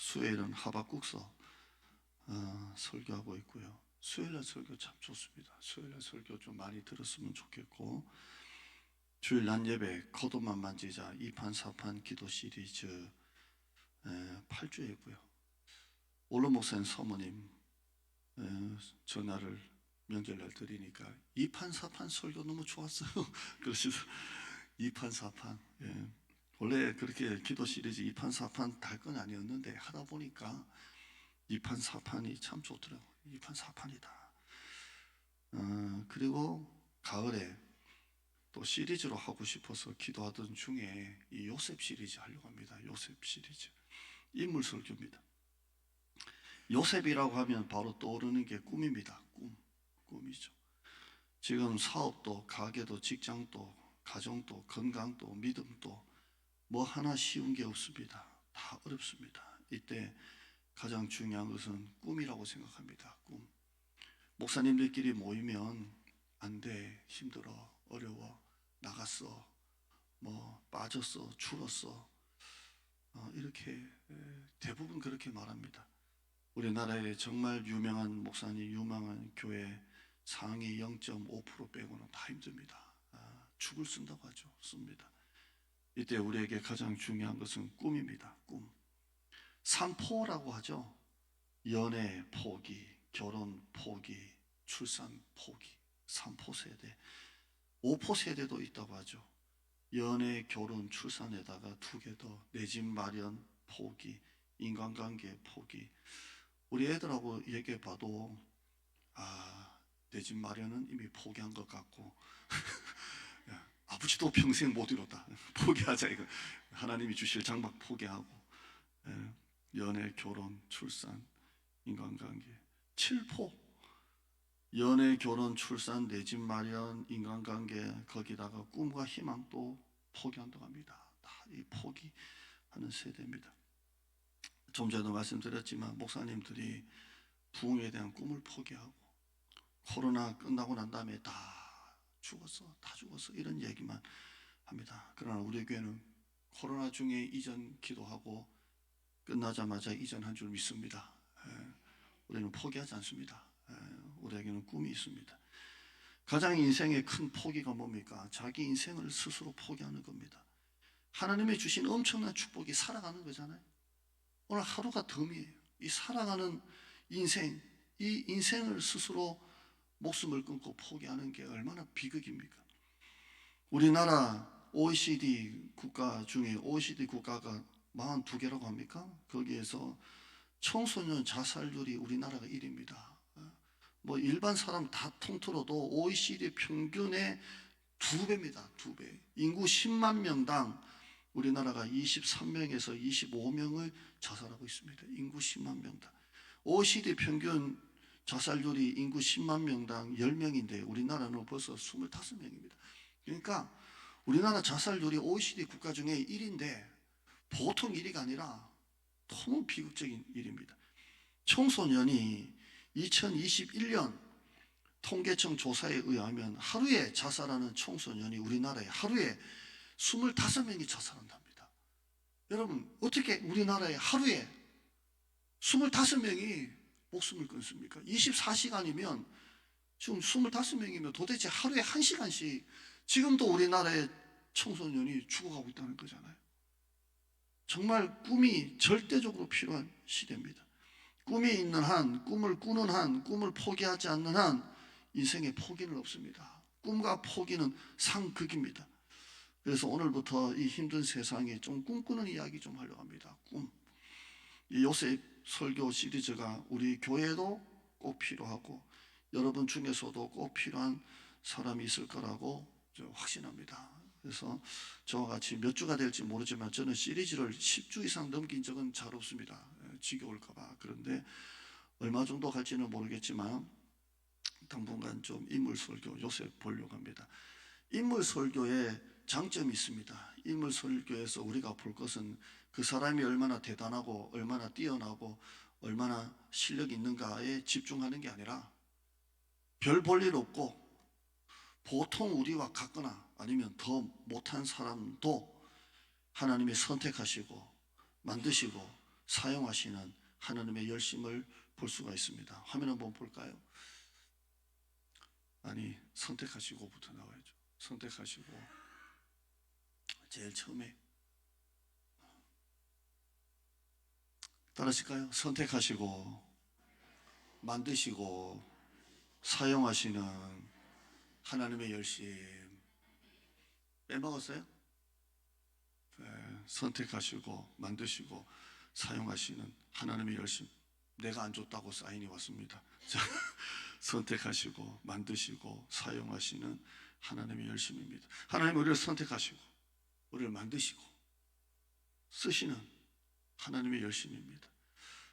수요일은 하박국서 설교하고 있고요. 수요일날 설교 참 좋습니다. 수요일날 설교 좀 많이 들었으면 좋겠고, 주일 낮 예배 거듭만 만지자 2판 4판 기도 시리즈 8주이고요. 올로 목사님 사모님 전화를 명절날 드리니까 2판 4판 설교 너무 좋았어요. 그러시서 2판 4판 원래 그렇게 기도 시리즈 2판 4판 달 건 아니었는데 하다 보니까 2판 4판이 참 좋더라고요. 2판 4판이다. 그리고 가을에 또 시리즈로 하고 싶어서 기도하던 중에 이 요셉 시리즈 하려고 합니다. 요셉 시리즈 인물 설교입니다. 요셉이라고 하면 바로 떠오르는 게 꿈입니다. 꿈이죠. 지금 사업도 가게도 직장도 가정도 건강도 믿음도 뭐 하나 쉬운 게 없습니다. 다 어렵습니다. 이때 가장 중요한 것은 꿈이라고 생각합니다. 꿈. 목사님들끼리 모이면 안 돼, 힘들어, 어려워, 나갔어, 뭐 빠졌어, 줄었어, 이렇게 대부분 그렇게 말합니다. 우리나라에 정말 유명한 목사님, 유명한 교회 상위 0.5% 빼고는 다 힘듭니다. 죽을 쓴다고 하죠. 씁니다. 이때 우리에게 가장 중요한 것은 꿈입니다. 꿈. 삼포라고 하죠. 연애 포기, 결혼 포기, 출산 포기. 3포 세대. 5포 세대도 있다고 하죠. 연애, 결혼, 출산에다가 2개 더. 내 집 마련 포기, 인간관계 포기. 우리 애들하고 얘기해 봐도 내 집 마련은 이미 포기한 것 같고 아버지도 평생 못 이뤘다. 포기하자 이거. 하나님이 주실 장막 포기하고 연애, 결혼, 출산, 인간관계 7포. 연애, 결혼, 출산, 내 집 마련, 인간관계 거기다가 꿈과 희망도 포기한다고 합니다. 다 이 포기하는 세대입니다. 좀 전에도 말씀드렸지만 목사님들이 부흥에 대한 꿈을 포기하고 코로나 끝나고 난 다음에 다 죽었어 이런 얘기만 합니다. 그러나 우리 교회는 코로나 중에 이전 기도하고 끝나자마자 이전한 줄 믿습니다. 우리는 포기하지 않습니다. 우리에게는 꿈이 있습니다. 가장 인생의 큰 포기가 뭡니까? 자기 인생을 스스로 포기하는 겁니다. 하나님이 주신 엄청난 축복이 살아가는 거잖아요. 오늘 하루가 덤이에요. 이 살아가는 인생, 이 인생을 스스로 목숨을 끊고 포기하는 게 얼마나 비극입니까? 우리나라 OECD 국가 중에 OECD 국가가 42개라고 합니까? 거기에서 청소년 자살률이 우리나라가 1위입니다. 뭐 일반 사람 다 통틀어도 OECD 평균의 2배입니다. 2배. 인구 10만 명당 우리나라가 23명에서 25명을 자살하고 있습니다. 인구 10만 명당. OECD 평균 자살률이 인구 10만 명당 10명인데 우리나라는 벌써 25명입니다. 그러니까 우리나라 자살률이 OECD 국가 중에 1위인데 보통 1위가 아니라 너무 비극적인 일입니다. 청소년이 2021년 통계청 조사에 의하면 하루에 자살하는 청소년이 우리나라에 하루에 25명이 자살한답니다. 여러분 어떻게 우리나라에 하루에 25명이 목숨을 끊습니까? 24시간이면 지금 25명이면 도대체 하루에 1시간씩 지금도 우리나라의 청소년이 죽어가고 있다는 거잖아요. 정말 꿈이 절대적으로 필요한 시대입니다. 꿈이 있는 한, 꿈을 꾸는 한, 꿈을 포기하지 않는 한 인생에 포기는 없습니다. 꿈과 포기는 상극입니다. 그래서 오늘부터 이 힘든 세상에 좀 꿈꾸는 이야기 좀 하려고 합니다. 꿈. 이 요셉 설교 시리즈가 우리 교회에도 꼭 필요하고 여러분 중에서도 꼭 필요한 사람이 있을 거라고 확신합니다. 그래서 저와 같이 몇 주가 될지 모르지만 저는 시리즈를 10주 이상 넘긴 적은 잘 없습니다. 지겨울까봐. 그런데 얼마 정도 갈지는 모르겠지만 당분간 좀 인물 설교 요셉 보려고 합니다. 인물 설교에 장점이 있습니다. 인물 설교에서 우리가 볼 것은 그 사람이 얼마나 대단하고 얼마나 뛰어나고 얼마나 실력이 있는가에 집중하는 게 아니라 별 볼 일 없고 보통 우리와 같거나 아니면 더 못한 사람도 하나님이 선택하시고 만드시고 사용하시는 하나님의 열심을 볼 수가 있습니다. 화면 한번 볼까요? 아니, 선택하시고부터 나와야죠. 선택하시고, 제일 처음에 따라하실까요? 선택하시고 만드시고 사용하시는 하나님의 열심. 빼먹었어요? 네, 선택하시고 만드시고 사용하시는 하나님의 열심. 내가 안 줬다고 사인이 왔습니다. 선택하시고 만드시고 사용하시는 하나님의 열심입니다. 하나님 우리를 선택하시고 우리를 만드시고 쓰시는 하나님의 열심입니다.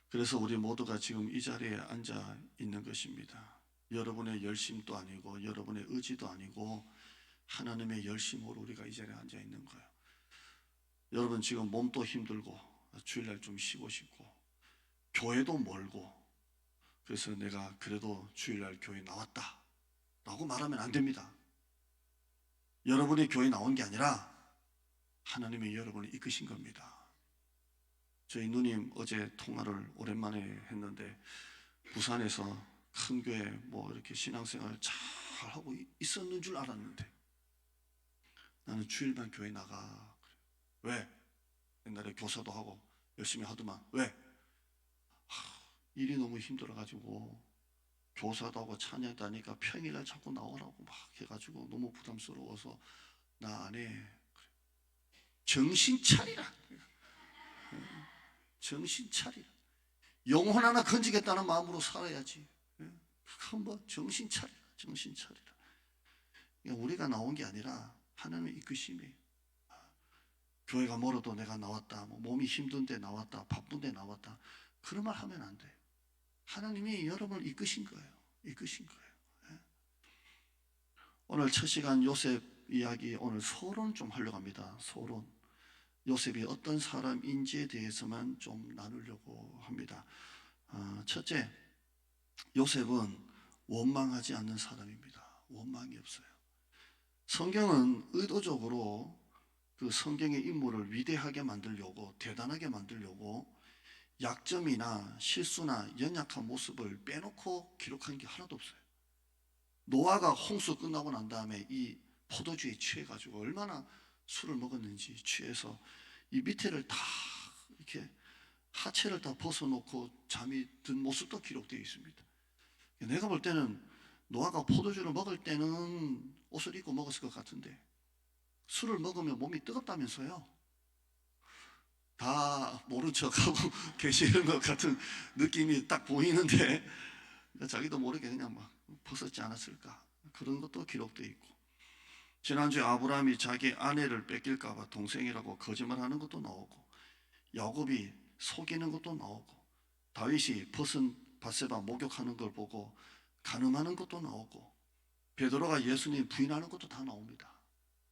그래서 우리 모두가 지금 이 자리에 앉아 있는 것입니다. 여러분의 열심도 아니고 여러분의 의지도 아니고 하나님의 열심으로 우리가 이 자리에 앉아 있는 거예요. 여러분 지금 몸도 힘들고 주일날 좀 쉬고 싶고 교회도 멀고 그래서 내가 그래도 주일날 교회 나왔다 라고 말하면 안 됩니다. 여러분이 교회 나온 게 아니라 하나님이 여러분을 이끄신 겁니다. 저희 누님 어제 통화를 오랜만에 했는데 부산에서 큰 교회 뭐 이렇게 신앙생활 잘 하고 있었는 줄 알았는데 나는 주일만 교회 나가. 왜? 옛날에 교사도 하고 열심히 하더만. 왜? 일이 너무 힘들어가지고 교사도 하고 찬양도 하니까 평일날 자꾸 나오라고 막 해가지고 너무 부담스러워서 나 안 해. 정신 차리라. 정신 차리라. 영혼 하나 건지겠다는 마음으로 살아야지. 한번 정신 차리라. 정신 차리라. 우리가 나온 게 아니라 하나님의 이끄심이. 교회가 멀어도 내가 나왔다. 몸이 힘든데 나왔다. 바쁜데 나왔다. 그런 말 하면 안 돼. 하나님이 여러분을 이끄신 거예요. 이끄신 거예요. 오늘 첫 시간 요셉 이야기 오늘 서론 좀 하려고 합니다. 서론. 요셉이 어떤 사람인지에 대해서만 좀 나누려고 합니다. 첫째, 요셉은 원망하지 않는 사람입니다. 원망이 없어요. 성경은 의도적으로 그 성경의 인물을 위대하게 만들려고 대단하게 만들려고 약점이나 실수나 연약한 모습을 빼놓고 기록한 게 하나도 없어요. 노아가 홍수 끝나고 난 다음에 이 포도주에 취해가지고 얼마나 술을 먹었는지 취해서 이 밑에를 다 이렇게 하체를 다 벗어놓고 잠이 든 모습도 기록되어 있습니다. 내가 볼 때는 노아가 포도주를 먹을 때는 옷을 입고 먹었을 것 같은데 술을 먹으면 몸이 뜨겁다면서요. 다 모른 척하고 계시는 것 같은 느낌이 딱 보이는데 자기도 모르게 그냥 막 벗었지 않았을까 그런 것도 기록되어 있고 지난주에 아브라함이 자기 아내를 뺏길까 봐 동생이라고 거짓말하는 것도 나오고 야곱이 속이는 것도 나오고 다윗이 벗은 밧세바 목욕하는 걸 보고 간음하는 것도 나오고 베드로가 예수님 부인하는 것도 다 나옵니다.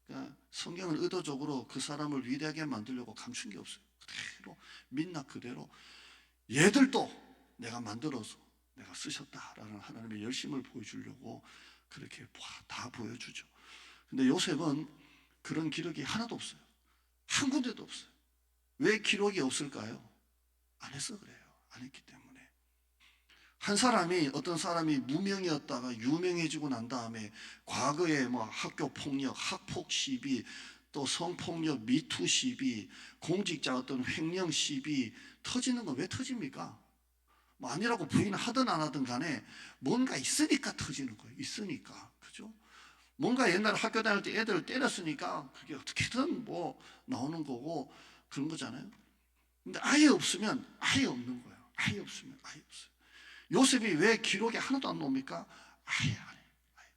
그러니까 성경은 의도적으로 그 사람을 위대하게 만들려고 감춘 게 없어요. 그대로 민낯 그대로 얘들도 내가 만들어서 내가 쓰셨다라는 하나님의 열심을 보여주려고 그렇게 다 보여주죠. 근데 요셉은 그런 기록이 하나도 없어요. 한 군데도 없어요. 왜 기록이 없을까요? 안 해서 그래요. 안 했기 때문에. 한 사람이 어떤 사람이 무명이었다가 유명해지고 난 다음에 과거에 뭐 학교 폭력, 학폭 시비, 또 성폭력, 미투 시비, 공직자 어떤 횡령 시비 터지는 건 왜 터집니까? 뭐 아니라고 부인하든 안 하든 간에 뭔가 있으니까 터지는 거예요. 있으니까. 그죠? 뭔가 옛날에 학교 다닐 때 애들을 때렸으니까 그게 어떻게든 뭐 나오는 거고 그런 거잖아요. 근데 아예 없으면 아예 없는 거예요. 아예 없으면 아예 없어요. 요셉이 왜 기록에 하나도 안 나옵니까? 아예 안 해요.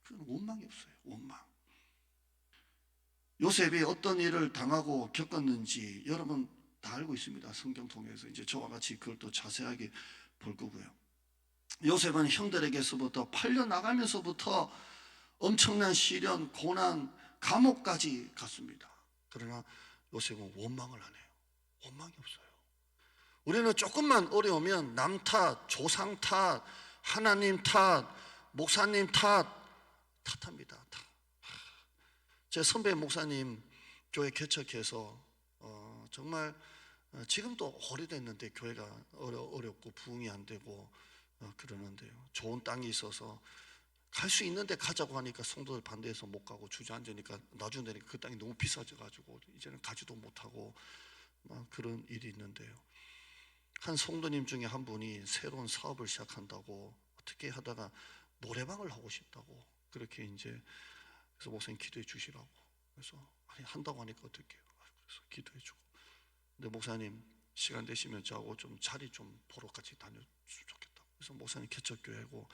그건 원망이 없어요. 원망. 요셉이 어떤 일을 당하고 겪었는지 여러분 다 알고 있습니다. 성경 통해서 이제 저와 같이 그걸 또 자세하게 볼 거고요. 요셉은 형들에게서부터 팔려 나가면서부터 엄청난 시련, 고난, 감옥까지 갔습니다. 그러나 요셉은 원망을 안 해요. 원망이 없어요. 우리는 조금만 어려우면 남 탓, 조상 탓, 하나님 탓, 목사님 탓합니다. 제 선배 목사님 교회 개척해서 정말 지금도 오래됐는데 교회가 어렵고 부흥이 안 되고 그러는데요. 좋은 땅이 있어서 갈 수 있는데 가자고 하니까 성도들 반대해서 못 가고 주저앉으니까 나중에 그 땅이 너무 비싸져 가지고 이제는 가지도 못하고 그런 일이 있는데요. 한 성도님 중에 한 분이 새로운 사업을 시작한다고 어떻게 하다가 노래방을 하고 싶다고 그렇게 이제 그래서 목사님 기도해 주시라고 그래서 아니 한다고 하니까 어떻게 해요? 그래서 기도해 주고 근데 목사님 시간 되시면 저하고 좀 자리 좀 보러 같이 다녔으면 좋겠다고 그래서 목사님 개척교회고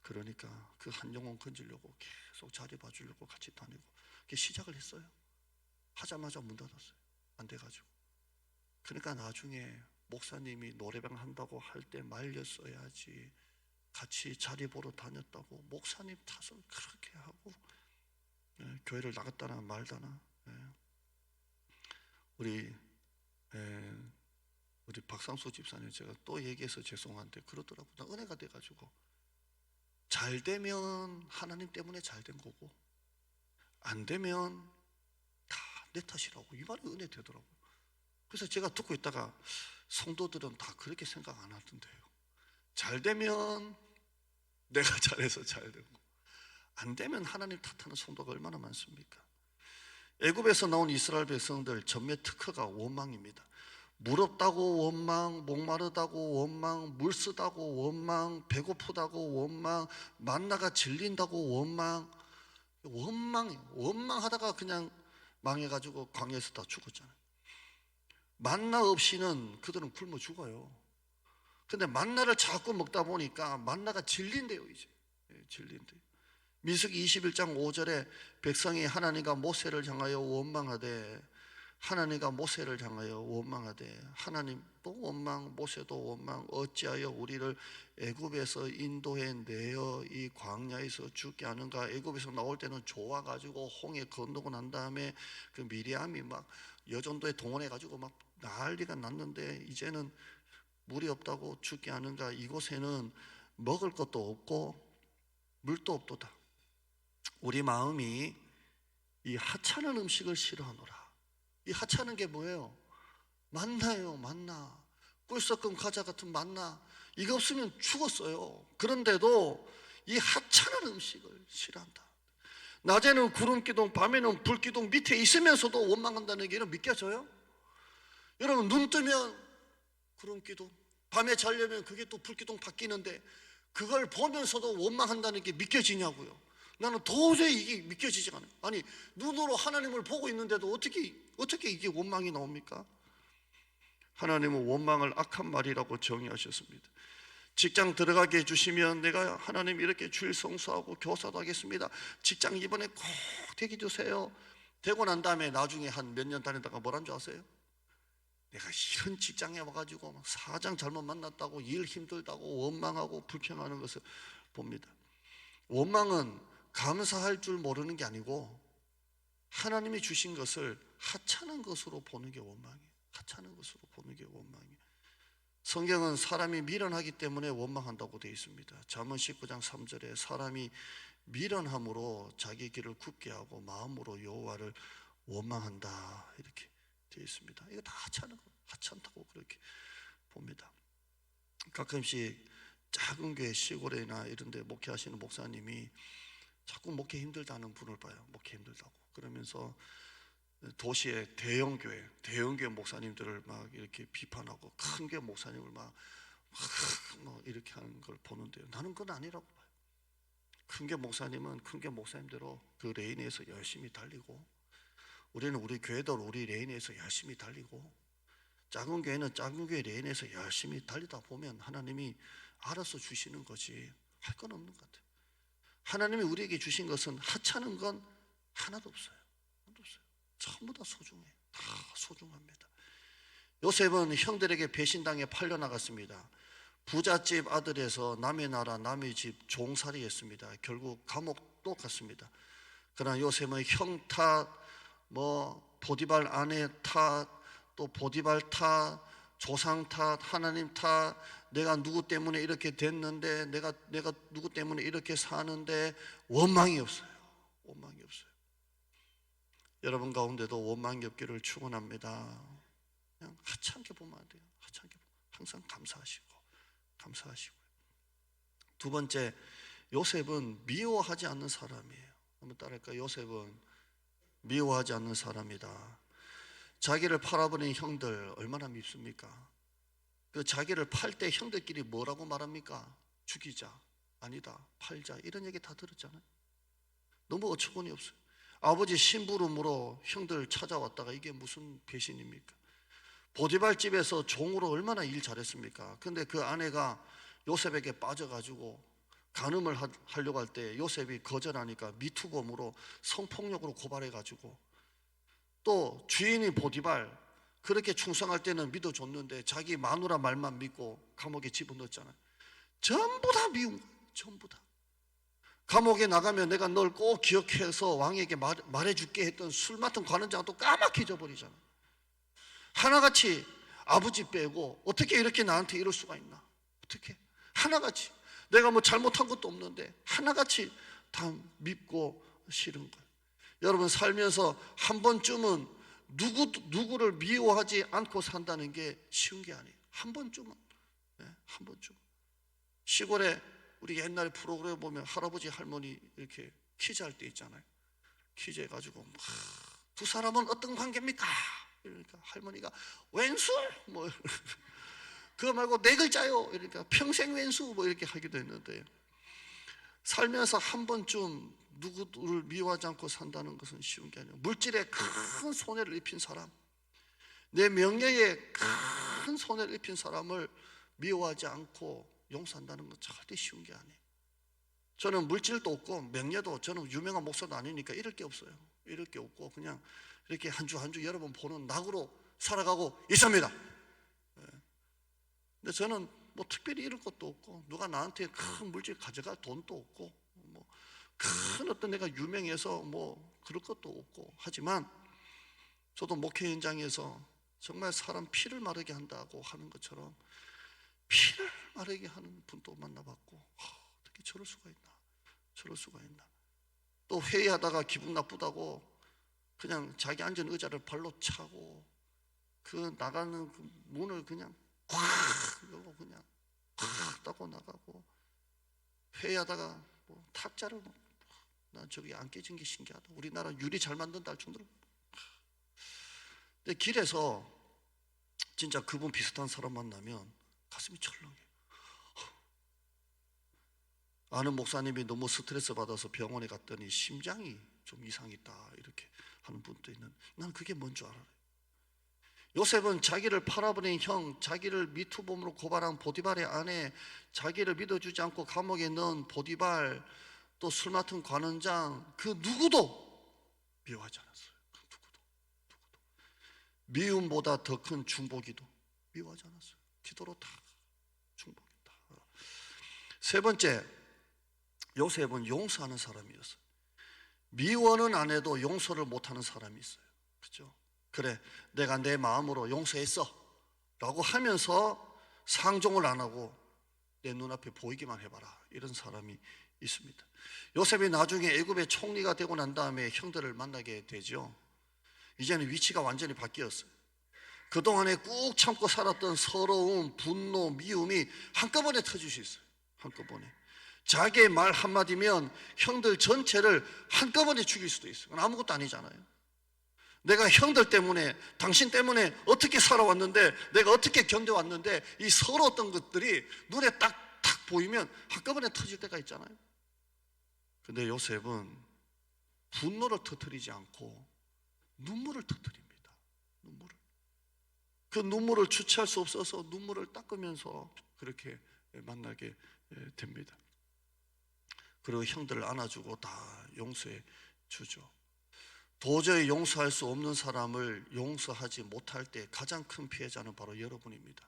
그러니까 그 한 영혼 건지려고 계속 자리 봐주려고 같이 다니고 시작을 했어요. 하자마자 문 닫았어요. 안 돼가지고 그러니까 나중에 목사님이 노래방 한다고 할 때 말렸어야지 같이 자리 보러 다녔다고 목사님 탓을 그렇게 하고 교회를 나갔다나 말다나 우리 박상수 집사님 제가 또 얘기해서 죄송한데 그러더라고요. 나 은혜가 돼가지고 잘 되면 하나님 때문에 잘 된 거고 안 되면 다 내 탓이라고 이 말이 은혜 되더라고요. 그래서 제가 듣고 있다가 성도들은 다 그렇게 생각 안 하던데요. 잘 되면 내가 잘해서 잘 되고 안 되면 하나님 탓하는 성도가 얼마나 많습니까? 애굽에서 나온 이스라엘 백성들 전매 특허가 원망입니다. 물 없다고 원망, 목마르다고 원망, 물 쓰다고 원망, 배고프다고 원망, 만나가 질린다고 원망. 원망이에요. 원망하다가 그냥 망해가지고 광야에서 다 죽었잖아요. 만나 없이는 그들은 굶어 죽어요. 근데 만나를 자꾸 먹다 보니까 만나가 질린대요. 이제 질린대요. 민수기 21장 5절에 백성이 하나님과 모세를 향하여 원망하되 하나님과 모세를 향하여 원망하되 하나님도 원망 모세도 원망 어찌하여 우리를 애굽에서 인도해 내어 이 광야에서 죽게 하는가. 애굽에서 나올 때는 좋아가지고 홍해 건너고 난 다음에 그 미리암이 막 여전도에 동원해가지고 막 난리가 났는데 이제는 물이 없다고 죽게 하는가. 이곳에는 먹을 것도 없고 물도 없도다. 우리 마음이 이 하찮은 음식을 싫어하노라. 이 하찮은 게 뭐예요? 만나예요. 만나. 꿀 섞은 과자 같은 만나. 이거 없으면 죽었어요. 그런데도 이 하찮은 음식을 싫어한다. 낮에는 구름기둥 밤에는 불기둥 밑에 있으면서도 원망한다는 게 믿겨져요? 여러분 눈 뜨면 구름기둥 밤에 자려면 그게 또 불기둥 바뀌는데 그걸 보면서도 원망한다는 게 믿겨지냐고요. 나는 도저히 이게 믿겨지지 않아요. 아니 눈으로 하나님을 보고 있는데도 어떻게 이게 원망이 나옵니까? 하나님은 원망을 악한 말이라고 정의하셨습니다. 직장 들어가게 해주시면 내가 하나님 이렇게 주일 성수하고 교사도 하겠습니다. 직장 이번에 꼭 되게 주세요. 되고 난 다음에 나중에 한 몇 년 다니다가 뭐란 줄 아세요? 내가 이런 직장에 와가지고 막 사장 잘못 만났다고 일 힘들다고 원망하고 불평하는 것을 봅니다. 원망은 감사할 줄 모르는 게 아니고 하나님이 주신 것을 하찮은 것으로 보는 게 원망이에요. 하찮은 것으로 보는 게 원망이에요. 성경은 사람이 미련하기 때문에 원망한다고 되어 있습니다. 잠언 19장 3절에 사람이 미련함으로 자기 길을 굽게 하고 마음으로 여호와를 원망한다 이렇게 되어 있습니다. 이거 다 하찮다고 그렇게 봅니다. 가끔씩 작은 교회 시골이나 이런 데 목회하시는 목사님이 자꾸 목회 힘들다는 분을 봐요. 목회 힘들다고. 그러면서 도시의 대형교회 목사님들을 막 이렇게 비판하고 큰 교회 목사님을 막 이렇게 하는 걸 보는데요. 나는 그건 아니라고 봐요. 큰 교회 목사님은 큰 교회 목사님대로 그 레인에서 열심히 달리고 우리는 우리 교회대로 우리 레인에서 열심히 달리고 작은 교회는 작은 교회 레인에서 열심히 달리다 보면 하나님이 알아서 주시는 거지 할 건 없는 것 같아요. 하나님이 우리에게 주신 것은 하찮은 건 하나도 없어요. 하나도 없어요. 전부 다 소중해요. 다 소중합니다. 요셉은 형들에게 배신당해 팔려나갔습니다. 부잣집 아들에서 남의 나라 남의 집 종살이 했습니다. 결국 감옥도 갔습니다. 그러나 요셉은 형 탓, 보디발 아내 탓, 또 보디발 탓, 조상 탓, 하나님 탓, 내가 누구 때문에 이렇게 됐는데 내가 누구 때문에 이렇게 사는데 원망이 없어요. 원망이 없어요. 여러분 가운데도 원망이 없기를 축원합니다. 그냥 하찮게 보면 안 돼요. 하찮게 보면 항상 감사하시고. 두 번째, 요셉은 미워하지 않는 사람이에요. 한번 따라할까요? 요셉은 미워하지 않는 사람이다. 자기를 팔아버린 형들 얼마나 밉습니까? 그 자기를 팔 때 형들끼리 뭐라고 말합니까? 죽이자, 아니다, 팔자, 이런 얘기 다 들었잖아요. 너무 어처구니 없어요. 아버지 심부름으로 형들 찾아왔다가 이게 무슨 배신입니까? 보디발 집에서 종으로 얼마나 일 잘했습니까? 근데 그 아내가 요셉에게 빠져가지고 간음을 하려고 할 때 요셉이 거절하니까 미투범으로 성폭력으로 고발해가지고, 또 주인이 보디발 그렇게 충성할 때는 믿어줬는데 자기 마누라 말만 믿고 감옥에 집어넣었잖아요. 전부 다 미운 거예요. 전부 다. 감옥에 나가면 내가 널 꼭 기억해서 왕에게 말해줄게 했던 술 맡은 관원장은 또 까맣게 잊어버리잖아. 하나같이 아버지 빼고 어떻게 이렇게 나한테 이럴 수가 있나? 어떻게? 하나같이 내가 뭐 잘못한 것도 없는데 하나같이 다 밉고 싫은 거예요. 여러분, 살면서 한 번쯤은 누구를 미워하지 않고 산다는 게 쉬운 게 아니에요. 한 번쯤은. 한 번쯤. 시골에 우리 옛날에 프로그램 보면 할아버지 할머니 이렇게 퀴즈 할 때 있잖아요. 퀴즈 해가지고 두 사람은 어떤 관계입니까? 그러니까 할머니가 왼수 뭐 그거 말고 네 글자요. 그러니까 평생 왼수 뭐 이렇게 하기도 했는데, 살면서 한 번쯤 누구를 미워하지 않고 산다는 것은 쉬운 게 아니에요. 물질에 큰 손해를 입힌 사람, 내 명예에 큰 손해를 입힌 사람을 미워하지 않고 용서한다는 건 절대 쉬운 게 아니에요. 저는 물질도 없고 명예도, 저는 유명한 목사도 아니니까 잃을 게 없어요. 잃을 게 없고 그냥 이렇게 한 주 한 주 여러분 보는 낙으로 살아가고 있습니다. 근데 저는 뭐 특별히 잃을 것도 없고, 누가 나한테 큰 물질 가져갈 돈도 없고, 뭐 큰 어떤 내가 유명해서 뭐 그럴 것도 없고, 하지만 저도 목회 현장에서 정말 사람 피를 마르게 한다고 하는 것처럼 피를 마르게 하는 분도 만나봤고, 어떻게 저럴 수가 있나. 또 회의하다가 기분 나쁘다고 그냥 자기 앉은 의자를 발로 차고 그 나가는 그 문을 그냥 콱 열고 그냥 콱 닫고 나가고, 회의하다가 뭐 탁자를 난 저기 안 깨진 게 신기하다. 우리나라 유리 잘 만든다 할 정도로. 근데 길에서 진짜 그분 비슷한 사람 만나면 가슴이 철렁해요. 아는 목사님이 너무 스트레스 받아서 병원에 갔더니 심장이 좀 이상이 있다 이렇게 하는 분도 있는. 난 그게 뭔 줄 알아요. 요셉은 자기를 팔아버린 형, 자기를 미투범으로 고발한 보디발의 아내, 자기를 믿어주지 않고 감옥에 넣은 보디발, 또 술 맡은 관원장, 그 누구도 미워하지 않았어요. 그 누구도. 미움보다 더 큰 중보기도 미워하지 않았어요. 기도로 다 중보했다. 세 번째, 요셉은 용서하는 사람이었어요. 미워는 안 해도 용서를 못하는 사람이 있어요. 그렇죠? 그래, 내가 내 마음으로 용서했어 라고 하면서 상종을 안 하고 내 눈앞에 보이기만 해봐라, 이런 사람이 있습니다. 요셉이 나중에 애굽의 총리가 되고 난 다음에 형들을 만나게 되죠. 이제는 위치가 완전히 바뀌었어요. 그동안에 꾹 참고 살았던 서러움, 분노, 미움이 한꺼번에 터질 수 있어요. 한꺼번에. 자기의 말 한마디면 형들 전체를 한꺼번에 죽일 수도 있어요. 그건 아무것도 아니잖아요. 내가 형들 때문에, 당신 때문에 어떻게 살아왔는데, 내가 어떻게 견뎌왔는데, 이 서러웠던 것들이 눈에 딱 보이면 한꺼번에 터질 때가 있잖아요. 근데 요셉은 분노를 터뜨리지 않고 눈물을 터뜨립니다. 그 눈물을 주체할 수 없어서 눈물을 닦으면서 그렇게 만나게 됩니다. 그리고 형들을 안아주고 다 용서해 주죠. 도저히 용서할 수 없는 사람을 용서하지 못할 때 가장 큰 피해자는 바로 여러분입니다.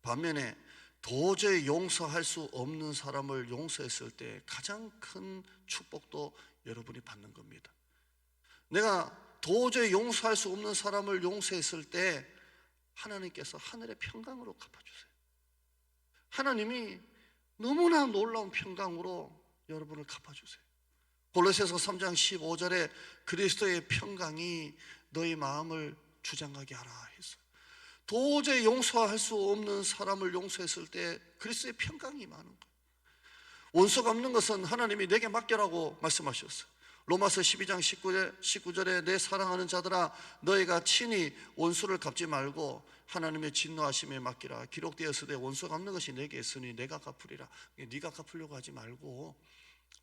반면에 도저히 용서할 수 없는 사람을 용서했을 때 가장 큰 축복도 여러분이 받는 겁니다. 내가 도저히 용서할 수 없는 사람을 용서했을 때 하나님께서 하늘의 평강으로 갚아주세요. 하나님이 너무나 놀라운 평강으로 여러분을 갚아주세요. 골로새서 3장 15절에 그리스도의 평강이 너희 마음을 주장하게 하라 했어요. 도저히 용서할 수 없는 사람을 용서했을 때 그리스도의 평강이 많은 거예요. 원수 갚는 것은 하나님이 내게 맡겨라고 말씀하셨어요. 로마서 12장 19절에 내 사랑하는 자들아 너희가 친히 원수를 갚지 말고 하나님의 진노하심에 맡기라. 기록되었으되 원수 갚는 것이 내게 있으니 내가 갚으리라. 네가 갚으려고 하지 말고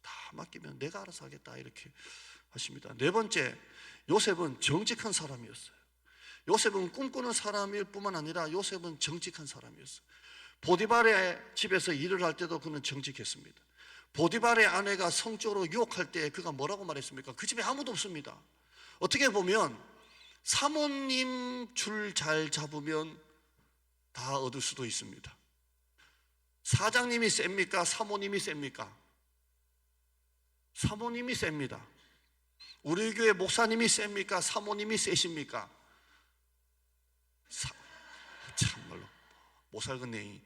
다 맡기면 내가 알아서 하겠다, 이렇게 하십니다. 네 번째, 요셉은 정직한 사람이었어요. 요셉은 꿈꾸는 사람일 뿐만 아니라 요셉은 정직한 사람이었어요. 보디발의 집에서 일을 할 때도 그는 정직했습니다. 보디발의 아내가 성적으로 유혹할 때 그가 뭐라고 말했습니까? 그 집에 아무도 없습니다. 어떻게 보면 사모님 줄 잘 잡으면 다 얻을 수도 있습니다. 사장님이 셉니까? 사모님이 셉니까? 사모님이 셉니다. 우리 교회 목사님이 셉니까? 사모님이 세십니까? 참말로 못 살겠네.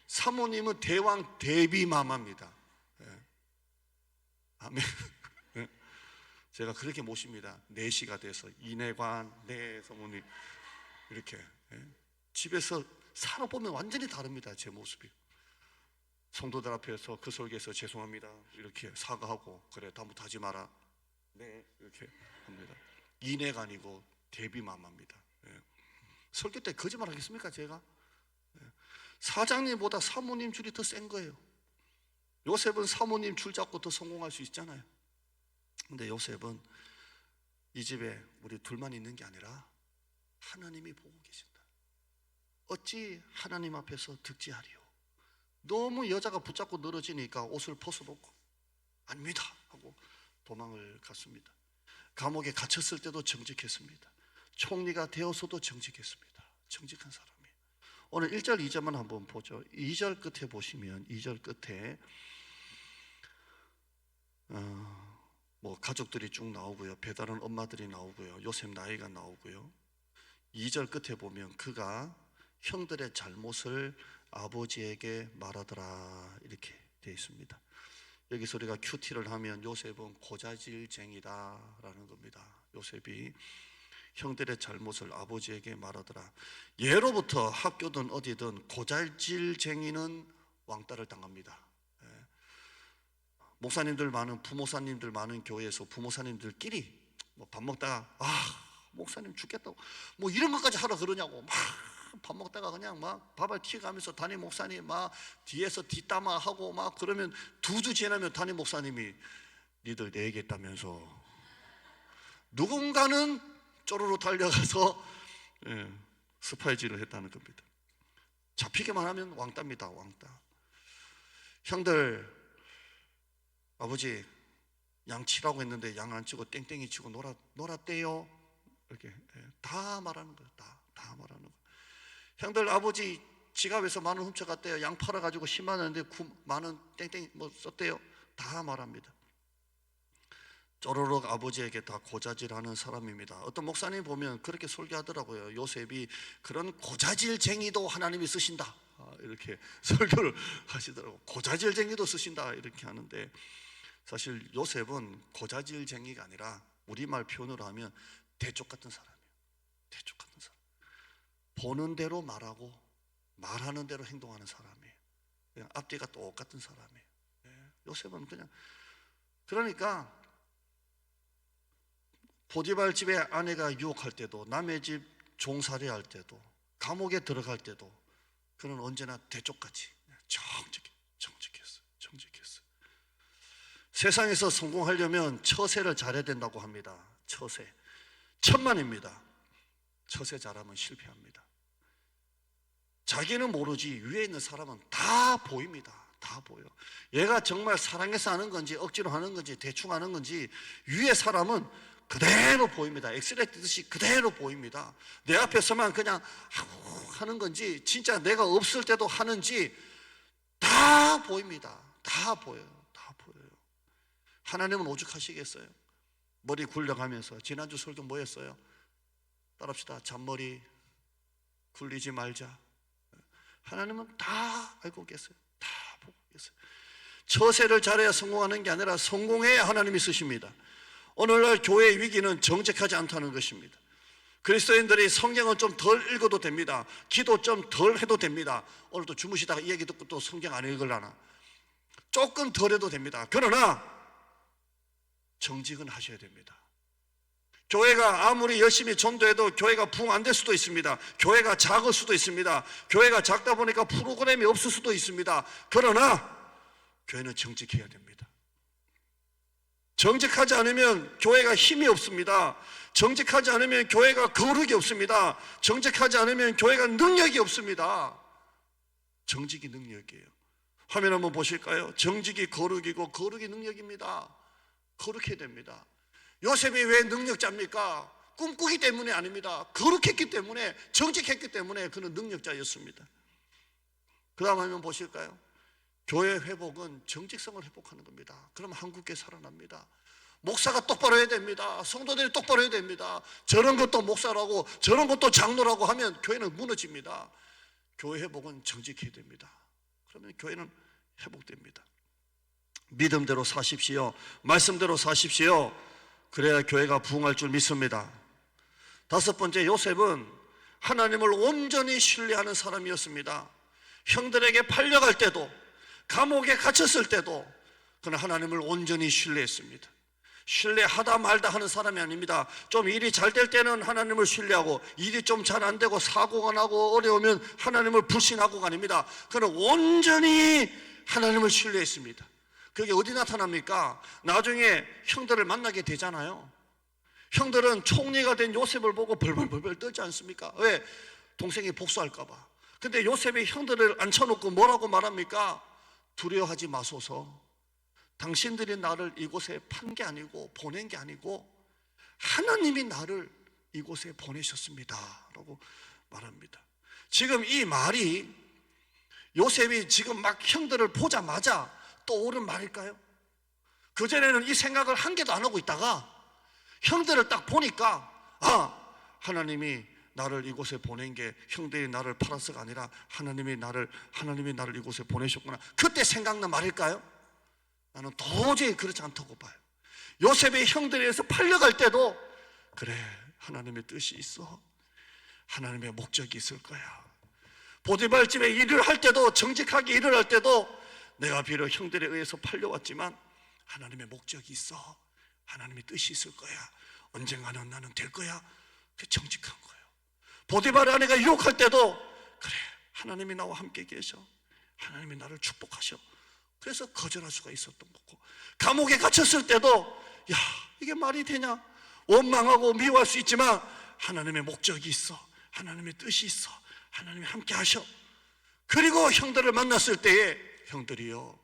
사모님은 대왕 대비마마입니다. 예. 아멘. 예. 제가 그렇게 모십니다. 4시가 돼서 이내관, 네 사모님 이렇게. 예. 집에서 살아보면 완전히 다릅니다. 제 모습이. 성도들 앞에서 그 설교에서 죄송합니다 이렇게 사과하고, 그래 다음부터 하지 마라, 네 이렇게 합니다. 이내관이고 대비마마입니다. 예. 설교 때 거짓말 하겠습니까 제가? 사장님보다 사모님 줄이 더 센 거예요. 요셉은 사모님 줄 잡고 더 성공할 수 있잖아요. 근데 요셉은 이 집에 우리 둘만 있는 게 아니라 하나님이 보고 계신다. 어찌 하나님 앞에서 득지하리요. 너무 여자가 붙잡고 늘어지니까 옷을 벗어놓고 아닙니다 하고 도망을 갔습니다. 감옥에 갇혔을 때도 정직했습니다. 총리가 되어서도 정직했습니다. 정직한 사람이에요. 오늘 1절 2절만 한번 보죠. 2절 끝에 보시면 2절 끝에 뭐 가족들이 쭉 나오고요, 배다른 엄마들이 나오고요, 요셉 나이가 나오고요. 2절 끝에 보면 그가 형들의 잘못을 아버지에게 말하더라 이렇게 되어 있습니다. 여기서 우리가 큐티를 하면 요셉은 고자질쟁이다라는 겁니다. 요셉이 형들의 잘못을 아버지에게 말하더라. 예로부터 학교든 어디든 고자질쟁이는 왕따를 당합니다. 목사님들 많은, 부모사님들 많은 교회에서 부모사님들끼리 뭐 밥 먹다가 목사님 죽겠다고 뭐 이런 것까지 하라 그러냐고 막 밥 먹다가 그냥 막 밥을 튀어가면서 담임 목사님 막 뒤에서 뒷담화하고 막 그러면 2주 지나면 담임 목사님이 니들 내 얘기했다면서 누군가는 쪼르르 달려가서 스파이질을 했다는 겁니다. 잡히기만 하면 왕따입니다. 왕따. 형들 아버지 양 치라고 했는데 양 안 치고 땡땡이 치고 놀았대요. 이렇게 다 말하는 거예요. 다 말하는 거예요. 형들 아버지 지갑에서 10,000원 훔쳐갔대요. 양 팔아가지고 10만 원인데 9만원 땡땡이 뭐 썼대요. 다 말합니다. 쪼르륵 아버지에게 다 고자질하는 사람입니다. 어떤 목사님 보면 그렇게 설교하더라고요. 요셉이 그런 고자질쟁이도 하나님이 쓰신다 이렇게 설교를 하시더라고요. 고자질쟁이도 쓰신다 이렇게 하는데, 사실 요셉은 고자질쟁이가 아니라 우리말 표현으로 하면 대쪽 같은 사람이에요. 대쪽 같은 사람. 보는 대로 말하고 말하는 대로 행동하는 사람이에요. 그냥 앞뒤가 똑같은 사람이에요. 요셉은 그냥, 그러니까 보디발 집에 아내가 유혹할 때도, 남의 집 종살이 할 때도, 감옥에 들어갈 때도 그는 언제나 대쪽같이 정직했어요. 세상에서 성공하려면 처세를 잘해야 된다고 합니다. 처세 천만입니다. 처세 잘하면 실패합니다. 자기는 모르지 위에 있는 사람은 다 보입니다. 다 보여. 얘가 정말 사랑해서 하는 건지 억지로 하는 건지 대충 하는 건지 위에 사람은 그대로 보입니다. 엑스레이 뜨듯이 그대로 보입니다. 내 앞에서만 그냥 하는 건지 진짜 내가 없을 때도 하는지 다 보입니다. 다 보여요. 다 보여요. 하나님은 오죽하시겠어요? 머리 굴려가면서 지난주 설교 뭐였어요? 따라합시다. 잔머리 굴리지 말자. 하나님은 다 알고 계세요. 다 보고 계세요. 처세를 잘해야 성공하는 게 아니라 성공해야 하나님이 쓰십니다. 오늘날 교회의 위기는 정직하지 않다는 것입니다. 그리스도인들이 성경을 좀 덜 읽어도 됩니다. 기도 좀 덜 해도 됩니다. 오늘도 주무시다가 이 얘기 듣고 또 성경 안 읽으려나? 조금 덜 해도 됩니다. 그러나 정직은 하셔야 됩니다. 교회가 아무리 열심히 전도해도 교회가 부흥 안 될 수도 있습니다. 교회가 작을 수도 있습니다. 교회가 작다 보니까 프로그램이 없을 수도 있습니다. 그러나 교회는 정직해야 됩니다. 정직하지 않으면 교회가 힘이 없습니다. 정직하지 않으면 교회가 거룩이 없습니다. 정직하지 않으면 교회가 능력이 없습니다. 정직이 능력이에요. 화면 한번 보실까요? 정직이 거룩이고 거룩이 능력입니다. 거룩해야 됩니다. 요셉이 왜 능력자입니까? 꿈꾸기 때문에 아닙니다. 거룩했기 때문에, 정직했기 때문에 그는 능력자였습니다. 그 다음 화면 보실까요? 교회 회복은 정직성을 회복하는 겁니다. 그럼 한국교회 살아납니다. 목사가 똑바로 해야 됩니다. 성도들이 똑바로 해야 됩니다. 저런 것도 목사라고 저런 것도 장로라고 하면 교회는 무너집니다. 교회 회복은 정직해야 됩니다. 그러면 교회는 회복됩니다. 믿음대로 사십시오. 말씀대로 사십시오. 그래야 교회가 부흥할 줄 믿습니다. 다섯 번째, 요셉은 하나님을 온전히 신뢰하는 사람이었습니다. 형들에게 팔려갈 때도, 감옥에 갇혔을 때도 그는 하나님을 온전히 신뢰했습니다. 신뢰하다 말다 하는 사람이 아닙니다. 좀 일이 잘 될 때는 하나님을 신뢰하고, 일이 좀 잘 안 되고 사고가 나고 어려우면 하나님을 불신하고가 아닙니다. 그는 온전히 하나님을 신뢰했습니다. 그게 어디 나타납니까? 나중에 형들을 만나게 되잖아요. 형들은 총리가 된 요셉을 보고 벌벌벌벌 떨지 않습니까? 왜? 동생이 복수할까 봐. 근데 요셉이 형들을 앉혀놓고 뭐라고 말합니까? 두려워하지 마소서. 당신들이 나를 이곳에 판 게 아니고 보낸 게 아니고 하나님이 나를 이곳에 보내셨습니다 라고 말합니다. 지금 이 말이 요셉이 지금 막 형들을 보자마자 떠오른 말일까요? 그전에는 이 생각을 한 개도 안 하고 있다가 형들을 딱 보니까, 아, 하나님이 나를 이곳에 보낸 게 형들이 나를 팔아서가 아니라 하나님이 나를 이곳에 보내셨구나. 그때 생각난 말일까요? 나는 도저히 그렇지 않다고 봐요. 요셉의 형들에서 팔려갈 때도, 그래, 하나님의 뜻이 있어. 하나님의 목적이 있을 거야. 보디발 집에 일을 할 때도, 정직하게 일을 할 때도, 내가 비록 형들에 의해서 팔려왔지만 하나님의 목적이 있어. 하나님의 뜻이 있을 거야. 언젠가는 나는 될 거야. 그게 정직한 거예요. 보디발 아내가 유혹할 때도, 그래, 하나님이 나와 함께 계셔. 하나님이 나를 축복하셔. 그래서 거절할 수가 있었던 거고, 감옥에 갇혔을 때도, 야, 이게 말이 되냐? 원망하고 미워할 수 있지만 하나님의 목적이 있어. 하나님의 뜻이 있어. 하나님이 함께 하셔. 그리고 형들을 만났을 때에, 형들이요,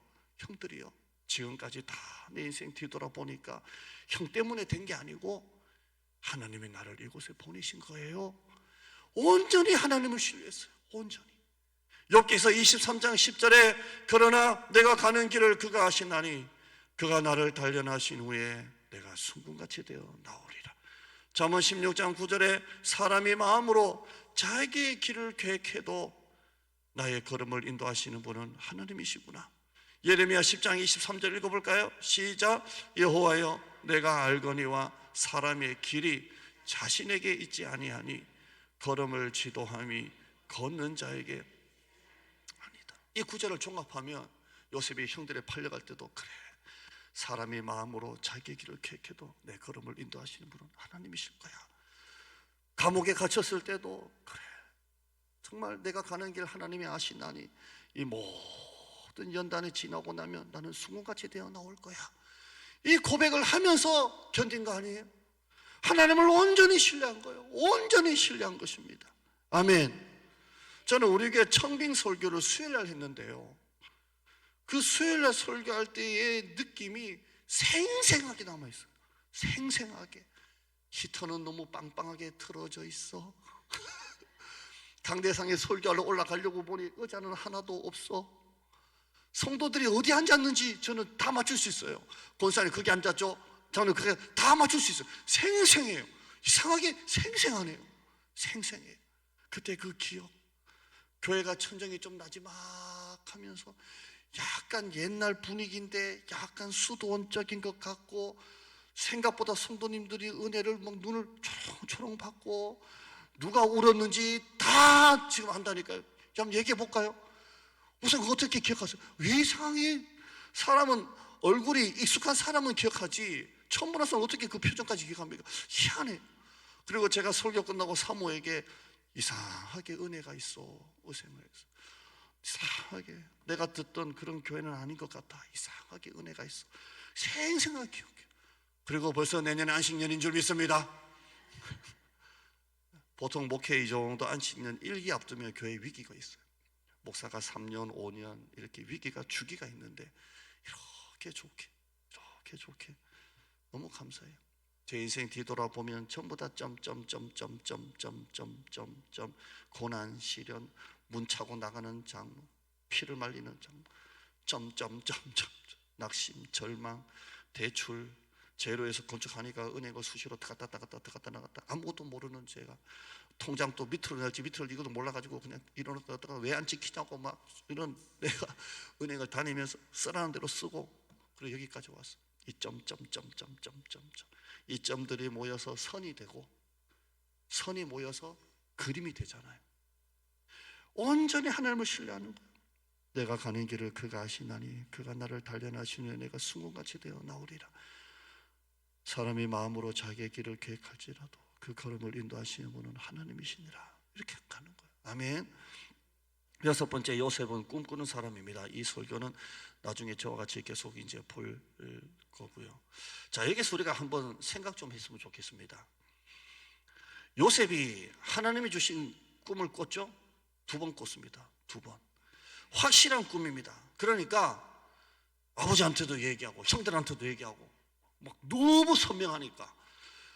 지금까지 다 내 인생 뒤돌아보니까 형 때문에 된 게 아니고 하나님이 나를 이곳에 보내신 거예요. 온전히 하나님을 신뢰했어요. 온전히. 욥기서 23장 10절에 그러나 내가 가는 길을 그가 아시나니 그가 나를 단련하신 후에 내가 순금같이 되어 나오리라. 잠언 16장 9절에 사람이 마음으로 자기의 길을 계획해도 나의 걸음을 인도하시는 분은 하나님이시구나. 예레미야 10장 23절 읽어볼까요? 시작. 여호와여 내가 알거니와 사람의 길이 자신에게 있지 아니하니 걸음을 지도함이 걷는 자에게 아니다. 이 구절을 종합하면 요셉이 형들에 팔려갈 때도, 그래, 사람이 마음으로 자기의 길을 계획해도 내 걸음을 인도하시는 분은 하나님이실 거야. 감옥에 갇혔을 때도, 그래, 정말 내가 가는 길 하나님이 아시나니 이 모든 연단이 지나고 나면 나는 순금같이 되어 나올 거야. 이 고백을 하면서 견딘 거 아니에요? 하나님을 온전히 신뢰한 거예요. 온전히 신뢰한 것입니다. 아멘. 저는 우리 교회 청빙 설교를 수요일날 했는데요, 그 수요일날 설교할 때의 느낌이 생생하게 남아있어요. 생생하게. 히터는 너무 빵빵하게 틀어져 있어. 강대상에 설교하러 올라가려고 보니 의자는 하나도 없어. 성도들이 어디 앉았는지 저는 다 맞출 수 있어요. 권사님 거기 앉았죠? 저는 그게 다 맞출 수 있어요. 생생해요. 이상하게 생생하네요. 생생해요. 그때 그 기억, 교회가 천정이 좀 나지막하면서 약간 옛날 분위기인데 약간 수도원적인 것 같고 생각보다 성도님들이 은혜를 막 눈을 초롱초롱 받고 누가 울었는지 다 지금 안다니까요. 한번 얘기해 볼까요? 우선 어떻게 기억하세요? 왜 이상해? 사람은 얼굴이 익숙한 사람은 기억하지 처음 보는 사람은 어떻게 그 표정까지 기억합니까? 희한해. 그리고 제가 설교 끝나고 사모에게 이상하게 은혜가 있어, 의sem을 해서 이상하게 내가 듣던 그런 교회는 아닌 것 같아. 이상하게 은혜가 있어. 생생하게 기억해. 그리고 벌써 내년에 안식년인 줄 믿습니다. 보통 목회 이 정도 안식년 1기 앞두면 교회에 위기가 있어요. 목사가 3년, 5년 이렇게 위기가 주기가 있는데 이렇게 좋게 너무 감사해요. 제 인생 뒤돌아보면 전부 다 점점점점점점점점점 고난, 시련, 문 차고 나가는 장로, 피를 말리는 장로, 점점점점 낙심, 절망, 대출, 제로에서 건축하니까 은행을 수시로 들어갔다 나갔다 아무것도 모르는 제가 통장도 밑으로 낼지 밑으로 이것도 몰라가지고 그냥 일어났다가 왜 안 지키냐고 막 이런 내가 은행을 다니면서 쓰라는 대로 쓰고 그리고 여기까지 왔어. 이 점점점점점점점 이 점들이 모여서 선이 되고 선이 모여서 그림이 되잖아요. 온전히 하나님을 신뢰하는 거예요. 내가 가는 길을 그가 아시나니 그가 나를 단련하시는 내가 순금같이 되어 나오리라. 사람이 마음으로 자기의 길을 계획할지라도 그 걸음을 인도하시는 분은 하나님이시니라. 이렇게 가는 거예요. 아멘. 여섯 번째, 요셉은 꿈꾸는 사람입니다. 이 설교는 나중에 저와 같이 계속 이제 볼 거고요. 자, 여기서 우리가 한번 생각 좀 했으면 좋겠습니다. 요셉이 하나님이 주신 꿈을 꿨죠? 2번 꿨습니다. 2번. 확실한 꿈입니다. 그러니까 아버지한테도 얘기하고 형들한테도 얘기하고 막 너무 선명하니까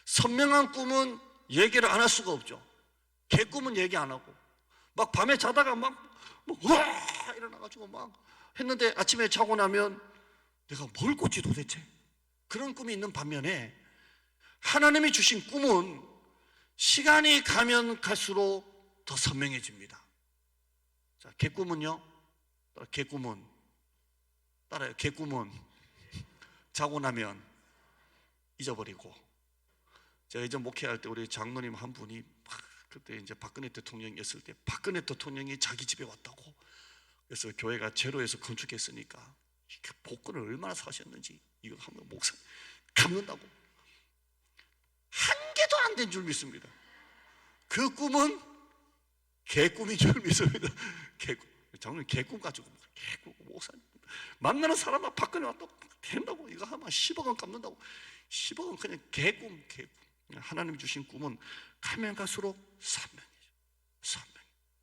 선명한 꿈은 얘기를 안 할 수가 없죠. 개꿈은 얘기 안 하고 막 밤에 자다가 막 와 일어나가지고 막 했는데 아침에 자고 나면 내가 뭘 꿨지 도대체? 그런 꿈이 있는 반면에 하나님이 주신 꿈은 시간이 가면 갈수록 더 선명해집니다. 자, 개꿈은요? 개꿈은 따라요. 개꿈은 자고 나면 잊어버리고. 제가 이전 목회할 때 우리 장로님 한 분이 그때 이제 박근혜 대통령이었을 때 박근혜 대통령이 자기 집에 왔다고. 그래서 교회가 제로에서 건축했으니까 복권을 얼마나 사셨는지 이거 하면 목사 갚는다고. 한 개도 안 된 줄 믿습니다. 그 꿈은 개꿈인 줄 믿습니다. 개꿈. 장로님 개꿈 가지고 개꿈 목사님 만나는 사람만 박근혜 왔다고 된다고 이거 하면 10억 원 갚는다고. 10억 원 그냥 개꿈. 하나님이 주신 꿈은 가면 갈수록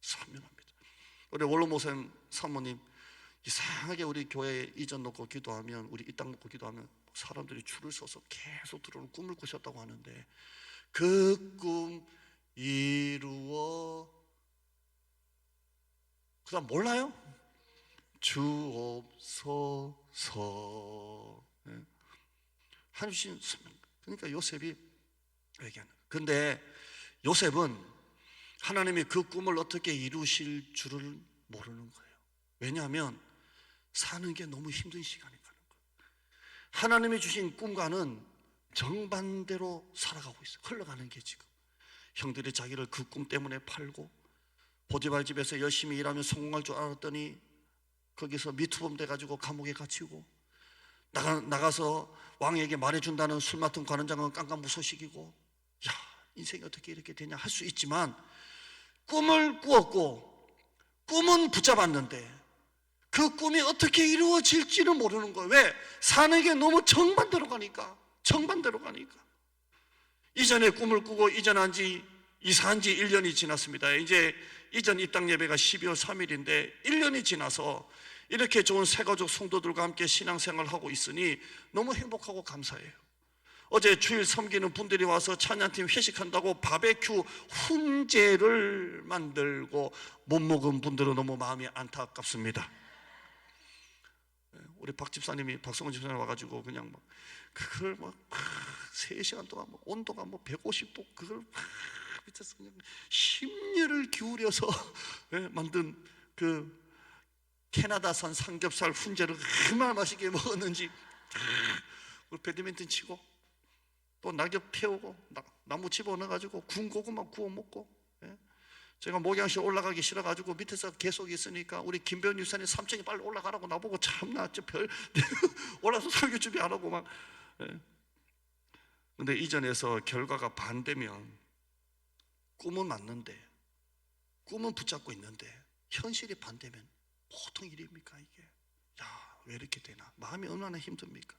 선명합니다. 우리 원로 목사님 사모님 이상하게 우리 교회 이전 놓고 기도하면 우리 이 땅 놓고 기도하면 사람들이 줄을 서서 계속 들어오는 꿈을 꾸셨다고 하는데 그 꿈 이루어 그 다음 몰라요? 주옵소서. 하나님 주신 선명. 그러니까 요셉이 얘기하는 거예요. 근데 요셉은 하나님이 그 꿈을 어떻게 이루실 줄을 모르는 거예요. 왜냐하면 사는 게 너무 힘든 시간이 가는 거예요. 하나님이 주신 꿈과는 정반대로 살아가고 있어요. 흘러가는 게 지금 형들이 자기를 그 꿈 때문에 팔고 보디발 집에서 열심히 일하면 성공할 줄 알았더니 거기서 미투범 돼가지고 감옥에 갇히고 나가서 왕에게 말해준다는 술 맡은 관원장은 깜깜무소식이고 야 인생이 어떻게 이렇게 되냐 할 수 있지만 꿈을 꾸었고 꿈은 붙잡았는데 그 꿈이 어떻게 이루어질지는 모르는 거예요. 왜? 사는 게 너무 정반대로 가니까. 이전에 꿈을 꾸고 이전한 지 이사한 지 1년이 지났습니다. 이제 이전 입당 예배가 12월 3일인데 1년이 지나서 이렇게 좋은 새가족 성도들과 함께 신앙생활을 하고 있으니 너무 행복하고 감사해요. 어제 주일 섬기는 분들이 와서 찬양팀 회식한다고 바베큐 훈제를 만들고 못 먹은 분들은 너무 마음이 안타깝습니다. 우리 박 집사님이 박성원 집사님 와가지고 그냥 막 그걸 막 3시간 동안 온도가 150도 그걸 밑에서 그냥 심려를 기울여서 만든 그 캐나다산 삼겹살 훈제를 얼마나 맛있게 먹었는지 우리 배드민턴 치고 또 낙엽 태우고 나무 집어넣어가지고 구운 고구마 구워 먹고. 예? 제가 목양실 올라가기 싫어가지고 밑에서 계속 있으니까 우리 김배원 유사님 3층에 빨리 올라가라고 나보고 참나 별 올라서 설교 준비 안 하고 막. 예? 근데 이전에서 결과가 반대면 꿈은 맞는데, 꿈은 붙잡고 있는데 현실이 반대면 보통 일입니까 이게? 야, 왜 이렇게 되나? 마음이 얼마나 힘듭니까?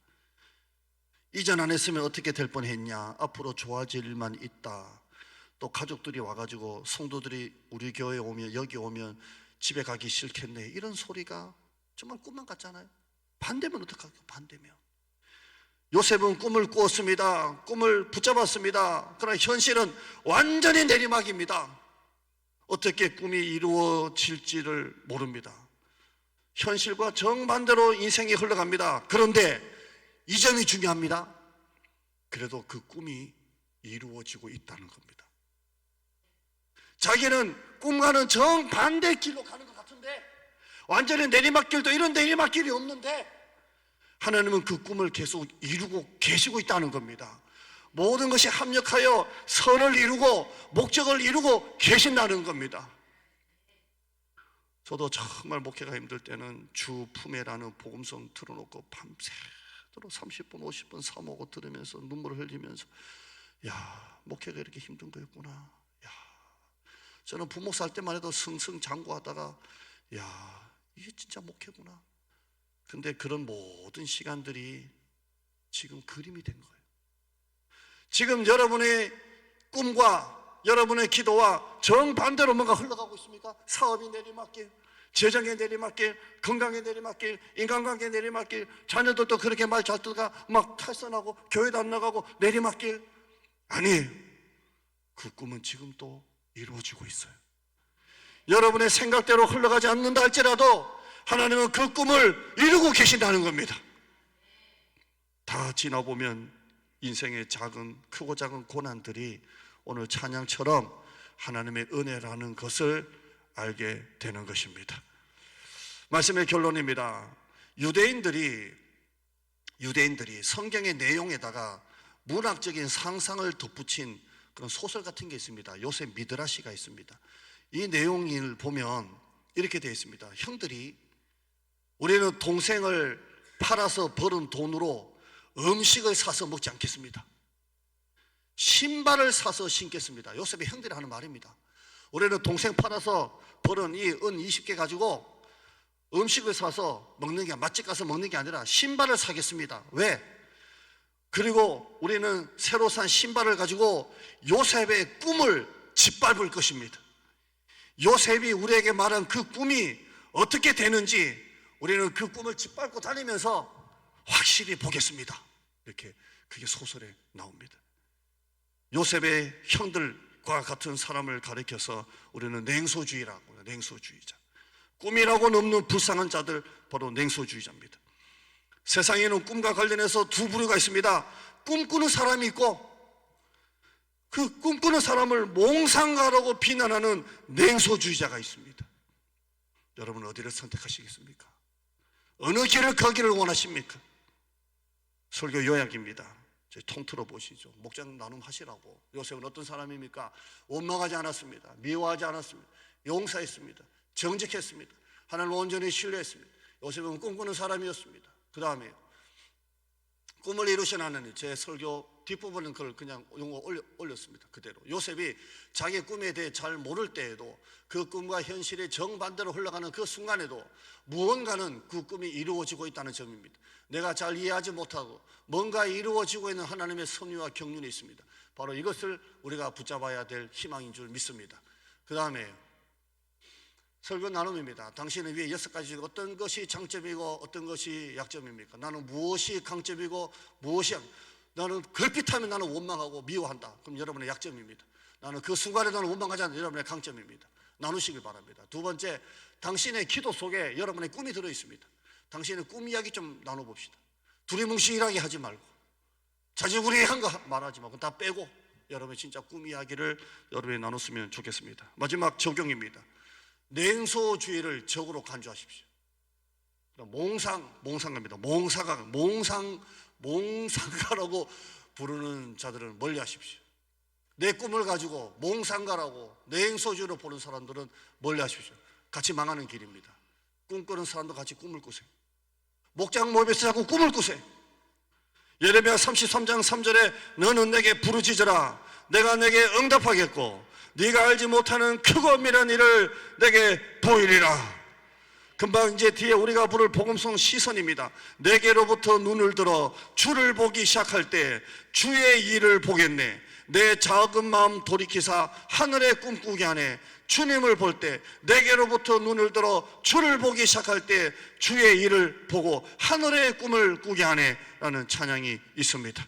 이전 안 했으면 어떻게 될 뻔했냐? 앞으로 좋아질 일만 있다. 또 가족들이 와가지고 성도들이 우리 교회에 오면, 여기 오면 집에 가기 싫겠네, 이런 소리가 정말 꿈만 같잖아요. 반대면 어떡할까? 반대면 요셉은 꿈을 꾸었습니다. 꿈을 붙잡았습니다. 그러나 현실은 완전히 내리막입니다. 어떻게 꿈이 이루어질지를 모릅니다. 현실과 정반대로 인생이 흘러갑니다. 그런데 이 점이 중요합니다. 그래도 그 꿈이 이루어지고 있다는 겁니다. 자기는 꿈과는 정반대 길로 가는 것 같은데, 완전히 내리막길도 이런 내리막길이 없는데 하나님은 그 꿈을 계속 이루고 계시고 있다는 겁니다. 모든 것이 합력하여 선을 이루고 목적을 이루고 계신다는 겁니다. 저도 정말 목회가 힘들 때는 주 품에라는 복음성 틀어놓고 밤새도록 30분 50분 사모고 들으면서 눈물을 흘리면서, 야, 목회가 이렇게 힘든 거였구나. 야, 저는 부목 살 때만 해도 승승장구하다가, 야, 이게 진짜 목회구나. 근데 그런 모든 시간들이 지금 그림이 된 거예요. 지금 여러분의 꿈과 여러분의 기도와 정반대로 뭔가 흘러가고 있습니까? 사업이 내리막길, 재정의 내리막길, 건강의 내리막길, 인간관계 내리막길, 자녀들도 그렇게 말 잘 듣다가 막 탈선하고 교회도 안 나가고 내리막길. 아니, 그 꿈은 지금 또 이루어지고 있어요. 여러분의 생각대로 흘러가지 않는다 할지라도 하나님은 그 꿈을 이루고 계신다는 겁니다. 다 지나보면 인생의 크고 작은 고난들이 오늘 찬양처럼 하나님의 은혜라는 것을 알게 되는 것입니다. 말씀의 결론입니다. 유대인들이 성경의 내용에다가 문학적인 상상을 덧붙인 그런 소설 같은 게 있습니다. 요셉 미드라시가 있습니다. 이 내용을 보면 이렇게 되어 있습니다. 형들이, 우리는 동생을 팔아서 벌은 돈으로 음식을 사서 먹지 않겠습니다. 신발을 사서 신겠습니다. 요셉의 형들이 하는 말입니다. 우리는 동생 팔아서 벌은 이 은 20개 가지고 음식을 사서 먹는 게, 맛집 가서 먹는 게 아니라 신발을 사겠습니다. 왜? 그리고 우리는 새로 산 신발을 가지고 요셉의 꿈을 짓밟을 것입니다. 요셉이 우리에게 말한 그 꿈이 어떻게 되는지 우리는 그 꿈을 짓밟고 다니면서 확실히 보겠습니다. 이렇게 그게 소설에 나옵니다. 요셉의 형들과 같은 사람을 가리켜서 우리는 냉소주의라고 해요. 냉소주의자. 꿈이라고는 없는 불쌍한 자들, 바로 냉소주의자입니다. 세상에는 꿈과 관련해서 두 부류가 있습니다. 꿈꾸는 사람이 있고, 그 꿈꾸는 사람을 몽상가라고 비난하는 냉소주의자가 있습니다. 여러분 어디를 선택하시겠습니까? 어느 길을 가기를 원하십니까? 설교 요약입니다. 통틀어 보시죠. 목장 나눔 하시라고. 요셉은 어떤 사람입니까? 원망하지 않았습니다. 미워하지 않았습니다. 용서했습니다. 정직했습니다. 하나님을 온전히 신뢰했습니다. 요셉은 꿈꾸는 사람이었습니다. 그 다음에 꿈을 이루신 하나님, 제 설교 뒷부분은 그걸 그냥 용어 올렸습니다. 그대로. 요셉이 자기 꿈에 대해 잘 모를 때에도, 그 꿈과 현실이 정반대로 흘러가는 그 순간에도 무언가는 그 꿈이 이루어지고 있다는 점입니다. 내가 잘 이해하지 못하고 뭔가 이루어지고 있는 하나님의 섭리와 경륜이 있습니다. 바로 이것을 우리가 붙잡아야 될 희망인 줄 믿습니다. 그 다음에 설교 나눔입니다. 당신은 위에 6가지, 어떤 것이 장점이고 어떤 것이 약점입니까? 나는 무엇이 강점이고 무엇이 나는 걸핏하면 나는 원망하고 미워한다. 그럼 여러분의 약점입니다. 나는 그 순간에 나는 원망하지 않는 여러분의 강점입니다. 나누시길 바랍니다. 두 번째, 당신의 기도 속에 여러분의 꿈이 들어있습니다. 당신의 꿈 이야기 좀 나눠봅시다. 두리뭉실하게 하지 말고, 자지구리한 거 말하지 말고 다 빼고 여러분의 진짜 꿈 이야기를 여러분이 나눴으면 좋겠습니다. 마지막 적용입니다. 냉소주의를 적으로 간주하십시오. 몽상가입니다. 몽상가라고 부르는 자들은 멀리 하십시오. 내 꿈을 가지고 몽상가라고 내행소주로 보는 사람들은 멀리 하십시오. 같이 망하는 길입니다. 꿈꾸는 사람도 같이 꿈을 꾸세요. 목장 모임에서 자꾸 꿈을 꾸세요. 예레미야 33장 3절에 너는 내게 부르짖으라 내가 내게 응답하겠고 네가 알지 못하는 크고 엄밀한 일을 내게 보이리라. 금방 이제 뒤에 우리가 부를 복음성 시선입니다. 내게로부터 눈을 들어 주를 보기 시작할 때 주의 일을 보겠네. 내 작은 마음 돌이키사 하늘의 꿈꾸게 하네. 주님을 볼 때 내게로부터 눈을 들어 주를 보기 시작할 때 주의 일을 보고 하늘의 꿈을 꾸게 하네 라는 찬양이 있습니다.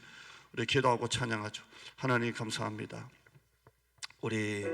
우리 기도하고 찬양하죠. 하나님 감사합니다. 우리